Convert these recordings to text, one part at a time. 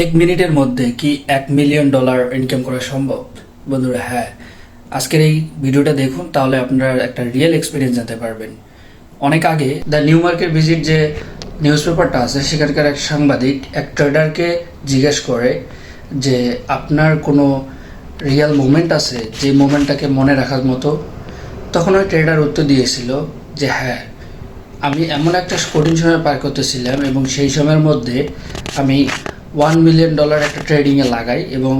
এক মিনিটের মধ্যে কি $1 মিলিয়ন ইনকাম করা সম্ভব? বন্ধুরা, হ্যাঁ, আজকের এই ভিডিওটা দেখুন, তাহলে আপনারা একটা রিয়েল এক্সপিরিয়েন্স জানতে পারবেন। অনেক আগে দ্য নিউ মার্কেট ভিজিট যে নিউজ পেপারটা আছে, সেখানকার এক সাংবাদিক এক ট্রেডারকে জিজ্ঞেস করে যে আপনার কোনো রিয়েল মোমেন্ট আছে যে মোমেন্টটাকে মনে রাখার মতো। তখন ওই ট্রেডার উত্তর দিয়েছিল যে হ্যাঁ, আমি এমন একটা কঠিন সময় পার করতেছিলাম এবং সেই সময়ের মধ্যে আমি $1 মিলিয়ন একটা ট্রেডিংয়ে লাগাই এবং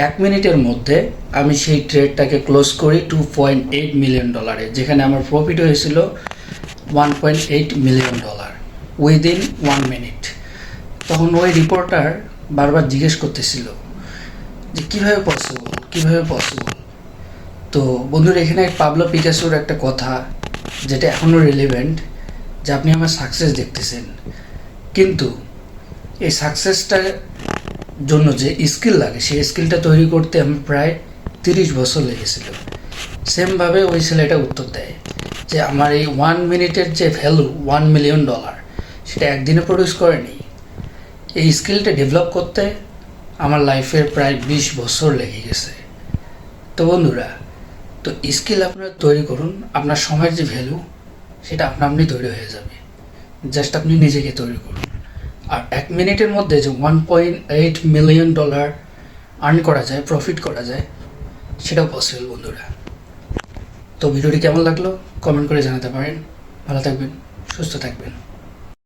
1 মিনিটের মধ্যে আমি সেই ট্রেডটাকে ক্লোজ করি $2.8 মিলিয়ন, যেখানে আমার প্রফিট হয়েছিল $1.8 মিলিয়ন উইদিন 1 মিনিট। তখন ওই রিপোর্টার বারবার জিজ্ঞেস করতেছিল যে কীভাবে পসিবল। তো বন্ধুরা, এখানে পাবলো পিকাসোর একটা কথা যেটা এখনও রিলেভেন্ট, যে আপনি আমার সাকসেস দেখতেছেন, কিন্তু এই সাকসেসটার জন্য যে স্কিল লাগে সেই স্কিলটা তৈরি করতে আমি প্রায় 30 বছর লেগেছিল। সেমভাবে ওই ছেলেটা উত্তর দেয় যে আমার এই 1 মিনিটের যে ভ্যালু $1 মিলিয়ন, সেটা একদিনে প্রডিউস করেনি। এই স্কিলটা ডেভেলপ করতে আমার লাইফের প্রায় 20 বছর লেগে গেছে। তো বন্ধুরা, তো স্কিল আপনারা তৈরি করুন, আপনার সময়ের যে ভ্যালু সেটা আপনি তৈরি হয়ে যাবে। জাস্ট আপনি নিজেকে তৈরি করুন। আর 1 মিনিটের মধ্যে যে $1.8 মিলিয়ন আর্ন করা যায়, প্রফিট করা যায়, সেটাও পসিবল বন্ধুরা। তো ভিডিওটি কেমন লাগলো কমেন্ট করে জানাতে পারেন। ভালো থাকবেন, সুস্থ থাকবেন।